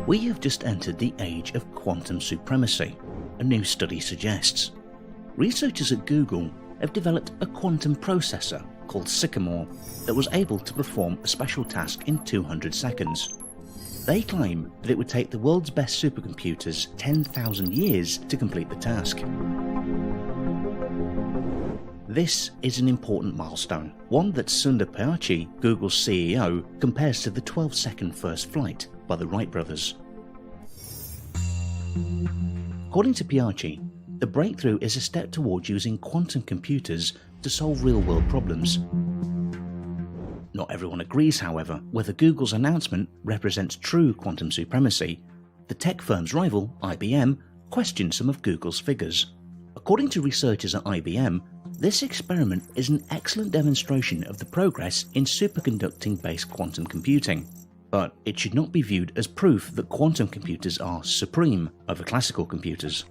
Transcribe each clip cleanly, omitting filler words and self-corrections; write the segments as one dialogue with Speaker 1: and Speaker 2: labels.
Speaker 1: We have just entered the age of quantum supremacy, a new study suggests. Researchers at Google have developed a quantum processor called Sycamore that was able to perform a special task in 200 seconds. They claim that it would take the world's best supercomputers 10,000 years to complete the task. This is an important milestone, one that Sundar Pichai, Google's CEO, compares to the 12-second first flight by the Wright brothers. According to Pichai, the breakthrough is a step towards using quantum computers to solve real-world problems. Not everyone agrees, however, whether Google's announcement represents true quantum supremacy. The tech firm's rival, IBM, questioned some of Google's figures. According to researchers at IBM, this experiment is an excellent demonstration of the progress in superconducting-based quantum computing, but it should not be viewed as proof that quantum computers are supreme over classical computers.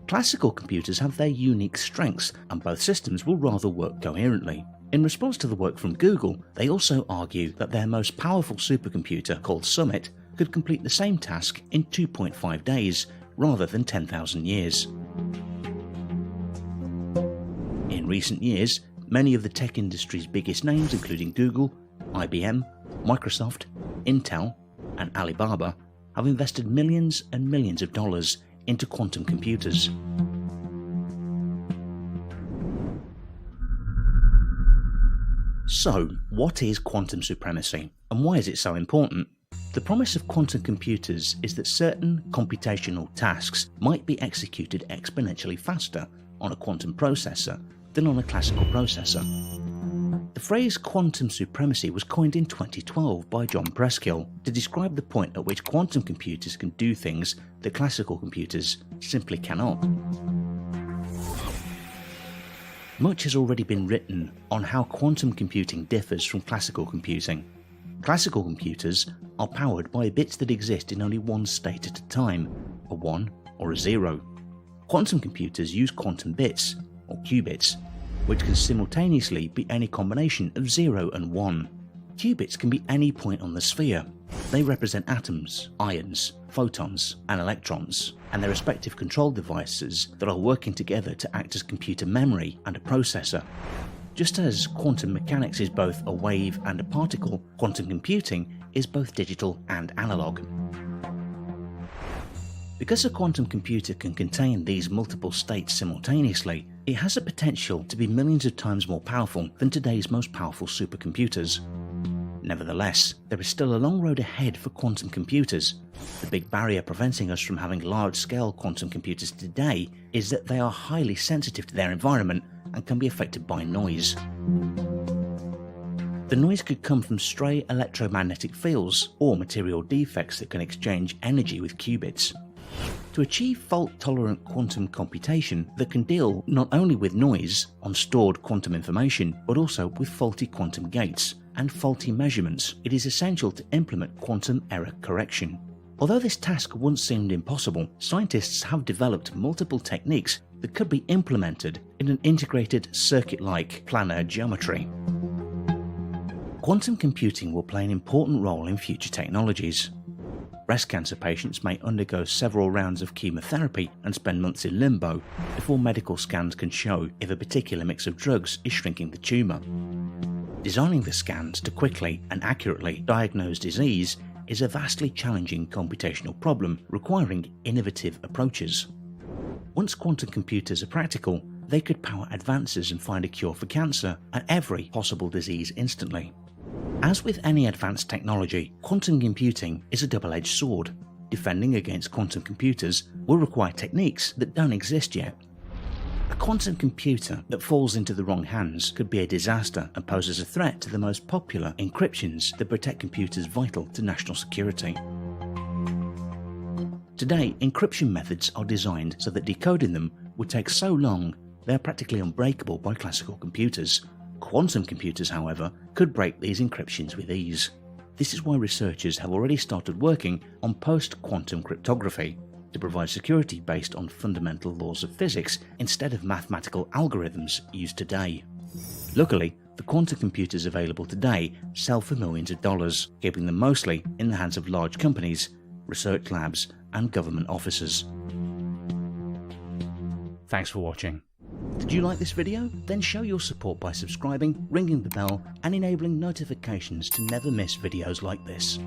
Speaker 1: Classical computers have their unique strengths, and both systems will rather work coherently. In response to the work from Google, they also argue that their most powerful supercomputer, called Summit, could complete the same task in 2.5 days, rather than 10,000 years. In recent years, many of the tech industry's biggest names, including Google, IBM, Microsoft, Intel, and Alibaba, have invested millions and millions of dollars into quantum computers. So, what is quantum supremacy, and why is it so important? The promise of quantum computers is that certain computational tasks might be executed exponentially faster on a quantum processor than on a classical processor. The phrase quantum supremacy was coined in 2012 by John Preskill to describe the point at which quantum computers can do things that classical computers simply cannot. Much has already been written on how quantum computing differs from classical computing. Classical computers are powered by bits that exist in only one state at a time, a 1 or a 0. Quantum computers use quantum bits, or qubits, which can simultaneously be any combination of 0 and 1. Qubits can be any point on the sphere. They represent atoms, ions, photons, and electrons, and their respective control devices that are working together to act as computer memory and a processor. Just as quantum mechanics is both a wave and a particle, quantum computing is both digital and analog. Because a quantum computer can contain these multiple states simultaneously, it has the potential to be millions of times more powerful than today's most powerful supercomputers. Nevertheless, there is still a long road ahead for quantum computers. The big barrier preventing us from having large-scale quantum computers today is that they are highly sensitive to their environment and can be affected by noise. The noise could come from stray electromagnetic fields or material defects that can exchange energy with qubits. To achieve fault-tolerant quantum computation that can deal not only with noise on stored quantum information, but also with faulty quantum gates and faulty measurements, it is essential to implement quantum error correction. Although this task once seemed impossible, scientists have developed multiple techniques that could be implemented in an integrated circuit-like planar geometry. Quantum computing will play an important role in future technologies. Breast cancer patients may undergo several rounds of chemotherapy and spend months in limbo before medical scans can show if a particular mix of drugs is shrinking the tumour. Designing the scans to quickly and accurately diagnose disease is a vastly challenging computational problem requiring innovative approaches. Once quantum computers are practical, they could power advances and find a cure for cancer and every possible disease instantly. As with any advanced technology, quantum computing is a double-edged sword. Defending against quantum computers will require techniques that don't exist yet. A quantum computer that falls into the wrong hands could be a disaster and poses a threat to the most popular encryptions that protect computers vital to national security. Today, encryption methods are designed so that decoding them would take so long they are practically unbreakable by classical computers. Quantum computers, however, could break these encryptions with ease. This is why researchers have already started working on post-quantum cryptography to provide security based on fundamental laws of physics instead of mathematical algorithms used today. Luckily, the The quantum computers available today sell for millions of dollars, keeping them mostly in the hands of large companies, research labs, and government offices. Thanks for watching. Did you like this video? Then show your support by subscribing, ringing the bell, and enabling notifications to never miss videos like this.